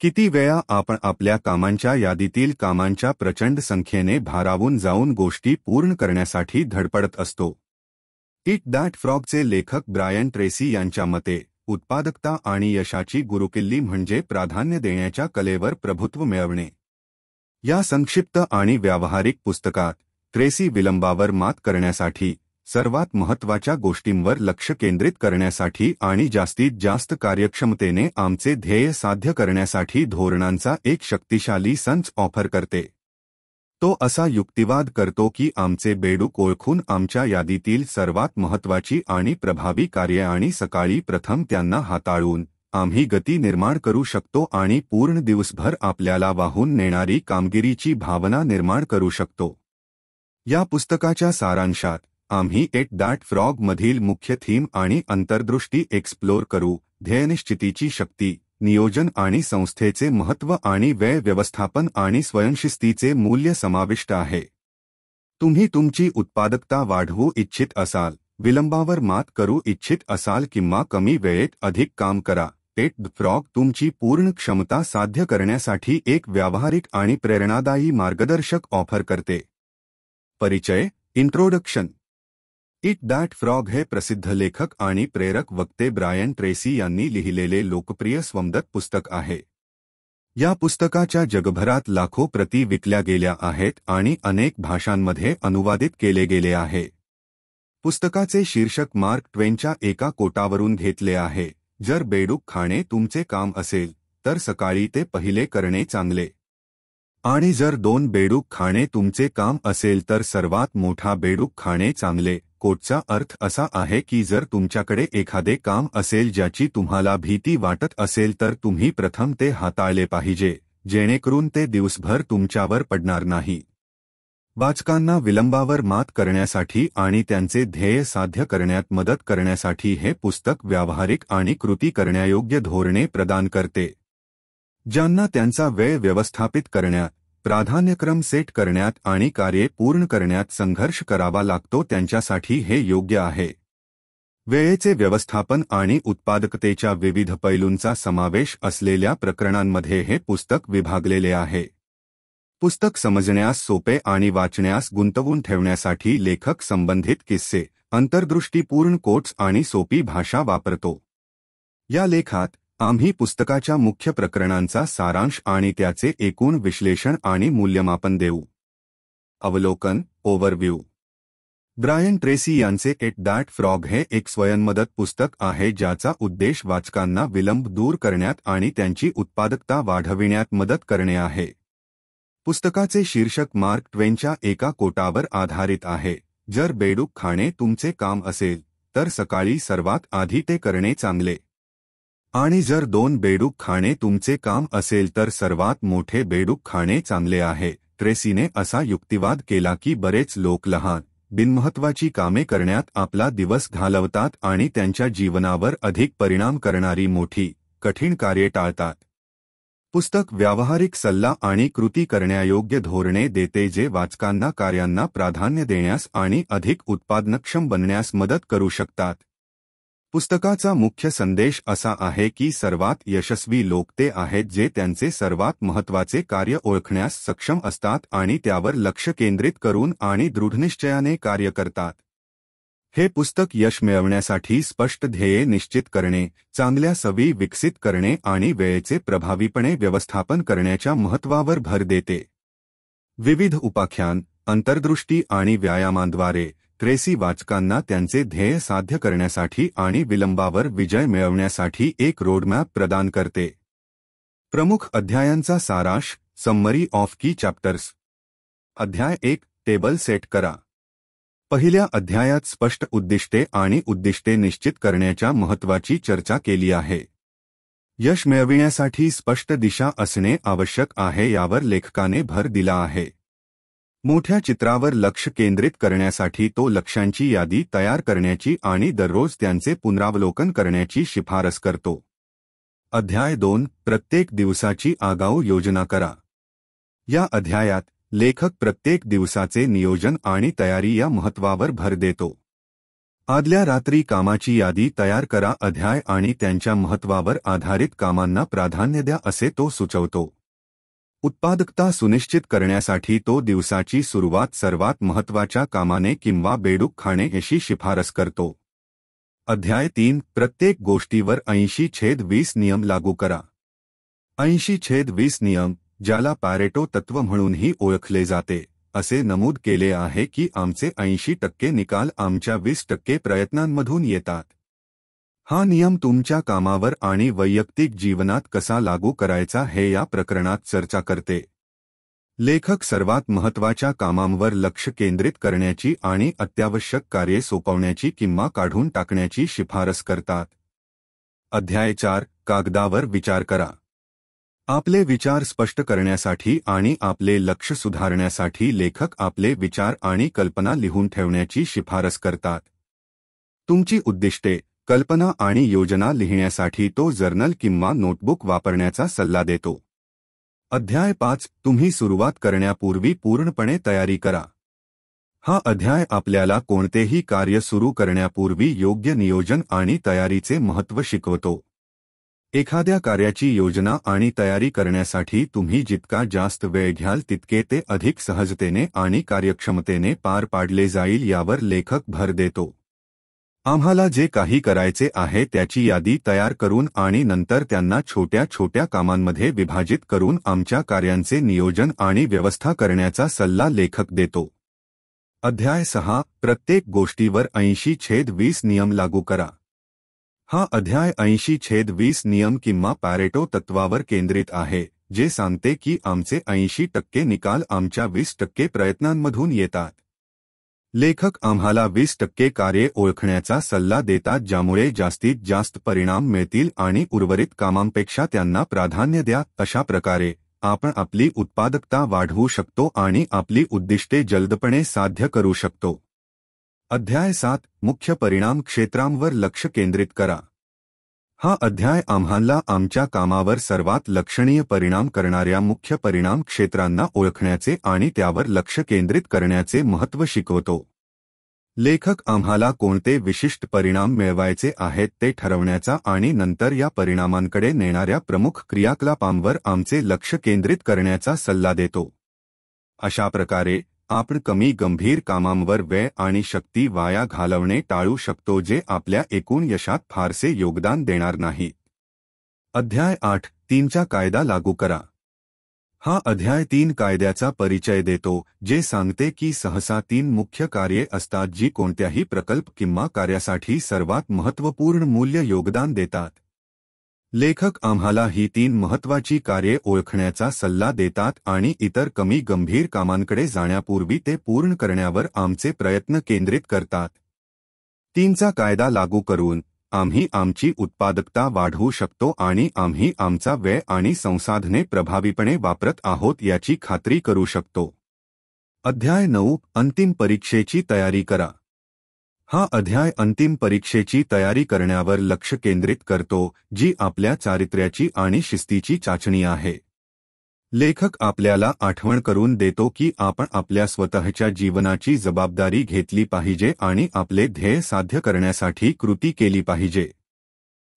किती वेळा आपण आपल्या कामांच्या यादीतील कामांच्या प्रचंड संख्येने भारावून जाऊन गोष्टी पूर्ण करण्यासाठी धडपडत असतो। इट दॅट फ्रॉगचे लेखक ब्रायन ट्रेसी यांच्या मते उत्पादकता आणि यशाची गुरुकिल्ली म्हणजे प्राधान्य देण्याच्या कलेवर प्रभुत्व मिळवणे। या संक्षिप्त आणि व्यावहारिक पुस्तकात ट्रेसी विलंबावर मात करण्यासाठी, सर्वात महत्त्वाच्या गोष्टींवर लक्ष केंद्रित करण्यासाठी आणि जास्तीत जास्त कार्यक्षमतेने आमचे ध्येय साध्य करण्यासाठी धोरणांचा एक शक्तिशाली संच ऑफर करते। तो असा युक्तिवाद करतो की आमचे बेडूक ओळखून आमच्या यादीतील सर्वात महत्त्वाची आणि प्रभावी कार्ये आणि सकाळी प्रथम त्यांना हाताळून आम्ही गती निर्माण करू शकतो आणि पूर्ण दिवसभर आपल्याला वाहून नेणारी कामगिरीची भावना निर्माण करू शकतो। या पुस्तकाच्या सारांशात आम्ही इट दॅट फ्रॉग मधील मुख्य थीम आणि अंतर्दृष्टी एक्सप्लोर करू। ध्येयनिश्चितीची शक्ती, नियोजन आणि संस्थेचे महत्त्व आणि वेळ व्यवस्थापन आणि स्वयंशिस्तीचे मूल्य समाविष्ट आहे। तुम्ही तुमची उत्पादकता वाढवू इच्छित असाल, विलंबावर मात करू इच्छित असाल किंवा कमी वेळेत अधिक काम करा, इट द फ्रॉग तुमची पूर्ण क्षमता साध्य करण्यासाठी एक व्यावहारिक आणि प्रेरणादायी मार्गदर्शक ऑफर करते। परिचय, इंट्रोडक्शन। इट दॅट फ्रॉग हे प्रसिद्ध लेखक आणि प्रेरक वक्ते ब्रायन ट्रेसी यांनी लिहिलेले लोकप्रिय स्वमदत पुस्तक आहे। या पुस्तकाच्या जगभरात लाखो प्रती विकल्या गेल्या आहेत आणि अनेक भाषांमध्ये अनुवादित केले गेले आहे। पुस्तकाचे शीर्षक मार्क ट्वेनच्या एका कोटावरून घेतले आहे, जर बेडूक खाणे तुमचे काम असेल तर सकाळी ते पहिले करणे चांगले, आणि जर 2 बेडूक खाणे तुमचे काम असेल तर सर्वात मोठा बेडूक खाणे चांगले। कोटचा अर्थ असा आहे की जर तुमच्याकडे एखादे काम असेल ज्याची तुम्हाला भीती वाटत असेल तर तुम्ही प्रथम ते हाताळले पाहिजे, जेणेकरून ते दिवसभर तुमच्यावर पडणार नाही। वाचकांना विलंबावर मात करण्यासाठी आणि त्यांचे ध्येय साध्य करण्यात मदत करण्यासाठी हे पुस्तक व्यावहारिक आणि कृती करण्यायोग्य धोरणे प्रदान करते। ज्यांना त्यांचा वेळ व्यवस्थापित करण्यात, प्राधान्यक्रम सेट करण्यात आणि कार्ये पूर्ण करण्यात संघर्ष करावा लागतो त्यांच्यासाठी हे योग्य आहे। वेळेचे व्यवस्थापन आणि उत्पादकतेच्या विविध पैलूंचा समावेश असलेल्या प्रकरणांमध्ये हे पुस्तक विभागलेले आहे। पुस्तक समजण्यास सोपे आणि वाचण्यास गुंतवून ठेवण्यासाठी लेखक संबंधित किस्से, अंतर्दृष्टीपूर्ण कोट्स आणि सोपी भाषा वापरतो। या लेखात आम्ही पुस्तकाच्या मुख्य प्रकरणांचा सारांश आणि त्याचे एकूण विश्लेषण आणि मूल्यमापन देऊ। अवलोकन, ओव्हरव्ह्यू। ब्रायन ट्रेसी यांचे इट दॅट फ्रॉग हे एक स्वयंमदत पुस्तक आहे ज्याचा उद्देश वाचकांना विलंब दूर करण्यात आणि त्यांची उत्पादकता वाढविण्यात मदत करणे आहे। पुस्तकाचे शीर्षक मार्क ट्वेनच्या एका कोटावर आधारित आहे, जर बेडूक खाणे तुमचे काम असेल तर सकाळी सर्वात आधी ते करणे चांगले, आणि जर 2 बेडूक खाणे तुमचे काम असेल तर सर्वात मोठे बेडूक खाणे चांगले आहे। ट्रेसीने असा युक्तिवाद केला की बरेच लोक लहान, बिनमहत्त्वाची कामे करण्यात आपला दिवस घालवतात आणि त्यांच्या जीवनावर अधिक परिणाम करणारी मोठी, कठीण कार्ये टाळतात। पुस्तक व्यावहारिक सल्ला आणि कृती करण्यायोग्य धोरणे देते जे वाचकांना कार्यांना प्राधान्य देण्यास आणि अधिक उत्पादनक्षम बनण्यास मदत करू शकतात। पुस्तकाचा मुख्य संदेश असा आहे की सर्वात यशस्वी लोक ते आहेत जे त्यांचे सर्वात महत्त्वाचे कार्य ओळखण्यास सक्षम असतात आणि त्यावर लक्ष केंद्रित करून आणि दृढनिश्चयाने कार्य करतात। हे पुस्तक यश मिळवण्यासाठी स्पष्ट ध्येय निश्चित करणे, चांगल्या सवयी विकसित करणे आणि वेळेचे प्रभावीपणे व्यवस्थापन करण्याच्या महत्त्वावर भर देते। विविध उपाख्यान, अंतर्दृष्टी आणि व्यायामांद्वारे ट्रेसी वाचकांना त्यांचे ध्येय साध्य करण्यासाठी आणि विलंबावर विजय मिळवण्यासाठी एक रोडमॅप प्रदान करते। प्रमुख अध्यायांचा सारांश, समरी ऑफ की चॅप्टर्स। अध्याय 1, टेबल सेट करा। पहिल्या अध्यायात स्पष्ट उद्दिष्टे आणि उद्दिष्टे निश्चित करण्याच्या महत्त्वाची चर्चा केली आहे। यश मिळविण्यासाठी स्पष्ट दिशा असणे आवश्यक आहे यावर लेखकाने भर दिला आहे। मोठ्या चित्रावर लक्ष केंद्रित करण्यासाठी तो लक्ष्यांची यादी तयार करण्याची आणि दररोज त्यांचे पुनरावलोकन करण्याची शिफारस करतो। अध्याय 2, प्रत्येक दिवसाची आगाऊ योजना करा। या अध्यायात लेखक प्रत्येक दिवसाचे नियोजन आणि तयारी या महत्त्वावर भर देतो। आदल्या रात्री कामाची यादी तयार करा. अध्याय आणि त्यांच्या महत्त्वावर आधारित कामांना प्राधान्य द्या असे तो सुचवतो. उत्पादकता सुनिश्चित करण्यासाठी तो दिवसाची सुरुवात सर्वात महत्त्वाच्या कामाने किंवा बेडूक खाणे याची शिफारस करतो. अध्याय 3 प्रत्येक गोष्टीवर 80/20 नियम लागू करा. 80/20 नियम, ज्याला पॅरेटो तत्व म्हणूनही ओळखले जाते, असे नमूद केले आहे की आमचे 80% निकाल आमच्या 20% प्रयत्नांमधून येतात. हा नियम तुमच्या कामावर आणि वैयक्तिक जीवनात कसा लागू करायचा हे या प्रकरणात चर्चा करते. लेखक सर्वात महत्त्वाच्या कामांवर लक्ष केंद्रित करण्याची आणि अत्यावश्यक कार्ये सोपवण्याची किंवा काढून टाकण्याची शिफारस करतात. अध्याय 4 कागदावर विचार करा. आपले विचार स्पष्ट करण्यासाठी आणि आपले लक्ष सुधारण्यासाठी लेखक आपले विचार आणि कल्पना लिहून ठेवण्याची शिफारस करतात. तुमची उद्दिष्टे, कल्पना आणि योजना लिहिण्यासाठी तो जर्नल किंवा नोटबुक वापरण्याचा सल्ला देतो. अध्याय 5 तुम्ही सुरुवात करण्यापूर्वी पूर्णपणे तयारी करा. हा अध्याय आपल्याला कोणतेही कार्य सुरू करण्यापूर्वी योग्य नियोजन आणि तयारीचे महत्त्व शिकवतो. एखाद्या कार्याची योजना आणि तयारी करण्यासाठी तुम्ही जितका जास्त वेळ घ्याल तितके ते अधिक सहजतेने आणि कार्यक्षमतेने पार पाडले जाईल यावर लेखक भर देतो. आम्हाला जे काही करायचे आहे त्याची यादी तयार करून आणि नंतर त्यांना छोट्या छोट्या कामांमध्ये विभाजित करून आमच्या कार्यांचे नियोजन आणि व्यवस्था करण्याचा सल्ला लेखक देतो. अध्याय 6 प्रत्येक गोष्टीवर 80/20 नियम लागू करा. हा अध्याय 80/20 नियम किंवा पॅरेटो तत्वावर केंद्रित आहे, जे सांगते की आमचे 80% निकाल आमच्या 20% प्रयत्नांमधून येतात. लेखक आम्हाला 20% कार्ये ओळखण्याचा सल्ला देतात ज्यामुळे जास्तीत जास्त परिणाम मिळतील आणि उर्वरित कामांपेक्षा त्यांना प्राधान्य द्या. अशा प्रकारे आपण आपली उत्पादकता वाढवू शकतो आणि आपली उद्दिष्टे जलदपणे साध्य करू शकतो. अध्याय 7 मुख्य परिणाम क्षेत्रांवर लक्ष केंद्रित करा. हा अध्याय आम्हाला आमच्या कामावर सर्वात लक्षणीय परिणाम करणाऱ्या मुख्य परिणाम क्षेत्रांना ओळखण्याचे आणि त्यावर लक्ष केंद्रित करण्याचे महत्त्व शिकवतो. लेखक आम्हाला कोणते विशिष्ट परिणाम मिळवायचे आहेत ते ठरवण्याचा आणि नंतर या परिणामांकडे नेणाऱ्या प्रमुख क्रियाकलापांवर आमचे लक्ष केंद्रित करण्याचा सल्ला देतो. अशा प्रकारे आपण कमी गंभीर कामांवर वेळ आणि शक्ती वाया घालवणे टाळू शकतो जे आपल्या एकूण यशात फारसे योगदान देणार नाहीत. अध्याय 8 3चा कायदा लागू करा. हा अध्याय 3 कायद्याचा परिचय देतो, जे सांगते की सहसा 3 मुख्य कार्ये असतात जी कोणत्याही प्रकल्प किंवा कार्यासाठी सर्वात महत्त्वपूर्ण मूल्य योगदान देतात. लेखक आम्हाला ही 3 महत्त्वाची कार्ये ओळखण्याचा सल्ला देतात आणि इतर कमी गंभीर कामांकडे जाण्यापूर्वी ते पूर्ण करण्यावर आमचे प्रयत्न केंद्रित करतात. 3चा कायदा लागू करून आम्ही आमची उत्पादकता वाढवू शकतो आणि आम्ही आमचा वेळ आणि संसाधने प्रभावीपणे वापरत आहोत याची खात्री करू शकतो. अध्याय 9 अंतिम परीक्षेची तयारी करा. हा अध्याय अंतिम परीक्षेची तयारी करण्यावर लक्ष केंद्रित करतो, जी आपल्या चारित्र्याची आणि शिस्तीची चाचणी आहे. लेखक आपल्याला आठवण करून देतो की आपण आपल्या स्वतःच्या जीवनाची जबाबदारी घेतली पाहिजे आणि आपले ध्येय साध्य करण्यासाठी कृती केली पाहिजे.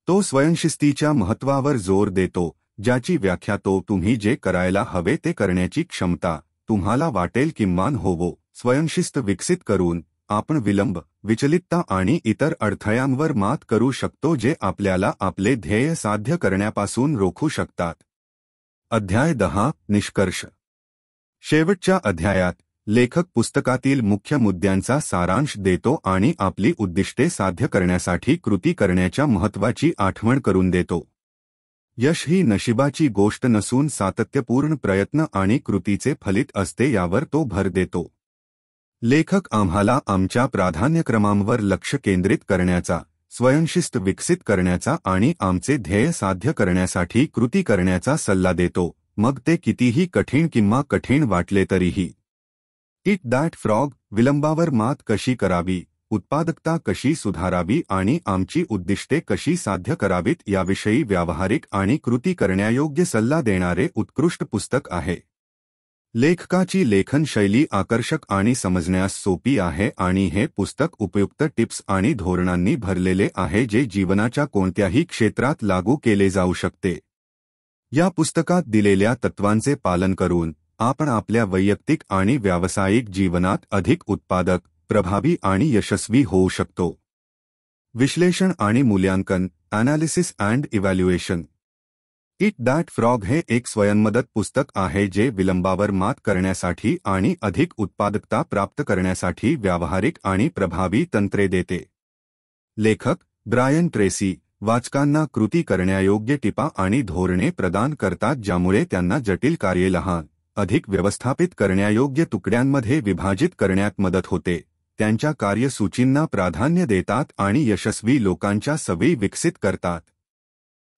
तो स्वयंशिस्तीच्या महत्त्वावर जोर देतो, ज्याची व्याख्या तो तुम्ही जे करायला हवे ते करण्याची क्षमता, तुम्हाला वाटेल किमान होवो, स्वयंशिस्त विकसित करून आपण विलंब, विचलितता आणि इतर अडथळ्यांवर मात करू शकतो जे आपल्याला आपले ध्येय साध्य करण्यापासून रोखू शकतात. अध्याय 10 निष्कर्ष. शेवटच्या अध्यायात लेखक पुस्तकातील मुख्य मुद्द्यांचा सारांश देतो आणि आपली उद्दिष्टे साध्य करण्यासाठी कृती करण्याच्या महत्त्वाची आठवण करून देतो. यश ही नशिबाची गोष्ट नसून सातत्यपूर्ण प्रयत्न आणि कृतीचे फलित असते यावर तो भर देतो. लेखक आम्हाला आमच्या प्राधान्यक्रमांवर लक्ष केंद्रित करण्याचा, स्वयंशिस्त विकसित करण्याचा आणि आमचे ध्येय साध्य करण्यासाठी कृती करण्याचा सल्ला देतो, मग ते कितीही कठीण किंवा कठीण वाटले तरीही. इट दॅट फ्रॉग विलंबावर मात कशी करावी, उत्पादकता कशी सुधारावी आणि आमची उद्दिष्टे कशी साध्य करावीत याविषयी व्यावहारिक आणि कृती करण्यायोग्य सल्ला देणारे उत्कृष्ट पुस्तक आहे. लेखकाची लेखन शैली आकर्षक आणि समजण्यास सोपी आहे आणि हे पुस्तक उपयुक्त टिप्स आणि धोरणांनी भरलेले आहे जे जीवनाच्या कोणत्याही क्षेत्रात लागू केले जाऊ शकते. या पुस्तकात दिलेल्या तत्वांचे पालन करून आपण आपल्या वैयक्तिक आणि व्यावसायिक जीवनात अधिक उत्पादक, प्रभावी आणि यशस्वी होऊ शकतो. विश्लेषण आणि मूल्यांकन, analysis and evaluation. It that frog हे एक स्वयंमदत पुस्तक आहे जे विलंबावर मात करण्यासाठी आणि अधिक उत्पादकता प्राप्त करण्यासाठी व्यावहारिक आणि प्रभावी तंत्रे देते. लेखक ब्रायन ट्रेसी वाचकांना कृती करण्यायोग्य टिपा आणि धोरणे प्रदान करतात ज्यामुळे त्यांना जटिल कार्ये लहान, अधिक व्यवस्थापित करण्यायोग्य तुकड्यांमध्ये विभाजित करण्यात मदत होते, त्यांच्या कार्यसूचींना प्राधान्य देतात आणि यशस्वी लोकांच्या सवयी विकसित करतात.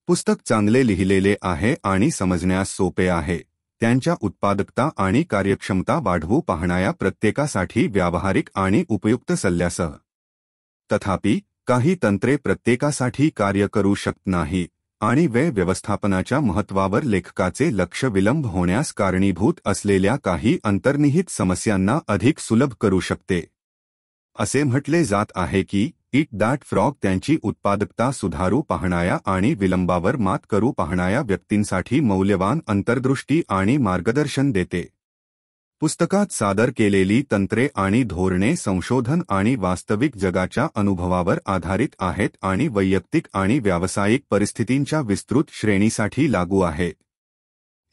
पुस्तक चांगले लिहिलेले आहे आणि समजण्यास सोपे आहे. त्यांच्या उत्पादकता आणि कार्यक्षमता वाढवू पाहणाऱ्या प्रत्येकासाठी व्यावहारिक आणि उपयुक्त सल्ल्यासह. तथापि, काही तंत्रे प्रत्येकासाठी कार्य करू शकत नाहीत आणि वेळ व्यवस्थापनाच्या महत्त्वावर लेखकाचे लक्ष विलंब होण्यास कारणीभूत असलेल्या काही अंतर्निहित समस्यांना अधिक सुलभ करू शकते. असे म्हटले जात आहे की इट दॅट फ्रॉग त्यांची उत्पादकता सुधारू पाहणाऱ्या आणि विलंबावर मात करू पाहणाऱ्या व्यक्तींसाठी मौल्यवान अंतर्दृष्टी आणि मार्गदर्शन देते. पुस्तकात सादर केलेली तंत्रे आणि धोरणे संशोधन आणि वास्तविक जगाच्या अनुभवावर आधारित आहेत आणि वैयक्तिक आणि व्यावसायिक परिस्थितींच्या विस्तृत श्रेणीसाठी लागू आहेत.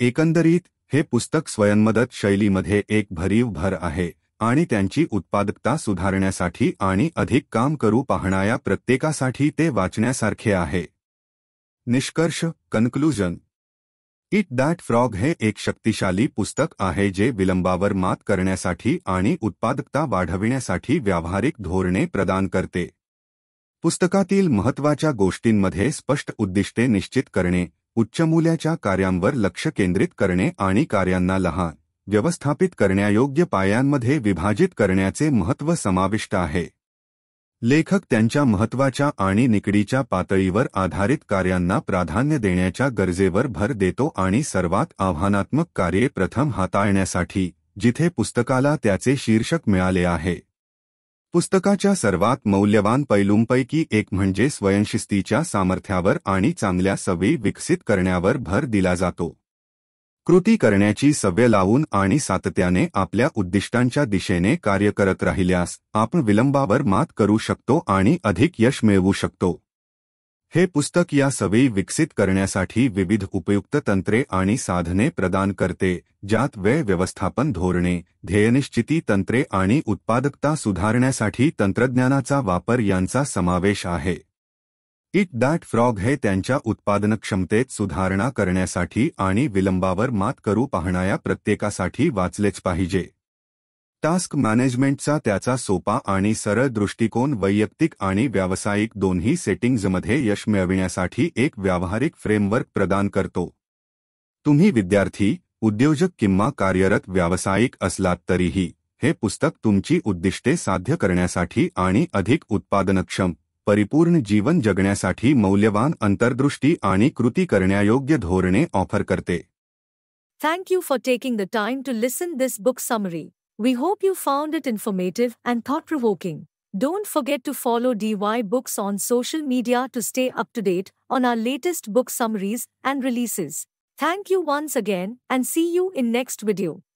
एकंदरीत, हे पुस्तक स्वयंमदत शैलीमध्ये एक भरीव भर आहे आणि त्यांची उत्पादकता सुधारण्यासाठी आणि अधिक काम करू पाहणाऱ्या प्रत्येकासाठी ते वाचण्यासारखे आहे. निष्कर्ष, कन्क्लुजन. इट दॅट फ्रॉग हे एक शक्तिशाली पुस्तक आहे जे विलंबावर मात करण्यासाठी आणि उत्पादकता वाढविण्यासाठी व्यावहारिक धोरणे प्रदान करते. पुस्तकातील महत्त्वाच्या गोष्टींमध्ये स्पष्ट उद्दिष्टे निश्चित करणे, उच्च मूल्याच्या कार्यांवर लक्ष केंद्रित करणे आणि कार्यांना लहान, व्यवस्थापित करण्यायोग्य पायांमध्ये विभाजित करण्याचे महत्त्व समाविष्ट आहे. लेखक त्यांच्या महत्त्वाच्या आणि निकडीच्या पातळीवर आधारित कार्यांना प्राधान्य देण्याच्या गरजेवर भर देतो आणि सर्वात आव्हानात्मक कार्ये प्रथम हाताळण्यासाठी, जिथे पुस्तकाला त्याचे शीर्षक मिळाले आहे. पुस्तकाच्या सर्वात मौल्यवान पैलूंपैकी एक म्हणजे स्वयंशिस्तीच्या सामर्थ्यावर आणि चांगल्या सवयी विकसित करण्यावर भर दिला जातो. कृती करण्याची सवय लावून आणि सातत्याने आपल्या उद्दिष्टांच्या दिशेने कार्य करत राहिल्यास आपण विलंबावर मात करू शकतो आणि अधिक यश मिळवू शकतो. हे पुस्तक या सवयी विकसित करण्यासाठी विविध उपयुक्त तंत्रे आणि साधने प्रदान करते, ज्यात वेळ व्यवस्थापन धोरणे, ध्येयनिश्चिती तंत्रे आणि उत्पादकता सुधारण्यासाठी तंत्रज्ञानाचा वापर यांचा समावेश आहे. इट दॅट फ्रॉग हे त्यांच्या उत्पादनक्षमतेत सुधारणा करण्यासाठी आणि विलंबावर मात करू पाहणाऱ्या प्रत्येकासाठी वाचलेच पाहिजे. टास्क मॅनेजमेंटचा त्याचा सोपा आणि सरळ दृष्टिकोन वैयक्तिक आणि व्यावसायिक दोन्ही सेटिंग्जमध्ये यश मिळविण्यासाठी एक व्यावहारिक फ्रेमवर्क प्रदान करतो. तुम्ही विद्यार्थी, उद्योजक किंवा कार्यरत व्यावसायिक असलात तरीही, हे पुस्तक तुमची उद्दिष्टे साध्य करण्यासाठी आणि अधिक उत्पादनक्षम, परिपूर्ण जीवन जगण्यासाठी मौल्यवान अंतर्दृष्टी आणि कृती करण्यायोग्य धोरणे ऑफर करते. Thank you for taking the time to listen this book summary. We hope you found it informative and thought-provoking. Don't forget to follow DY Books on social media to stay up to date on our latest book summaries and releases. Thank you once again and see you in next video.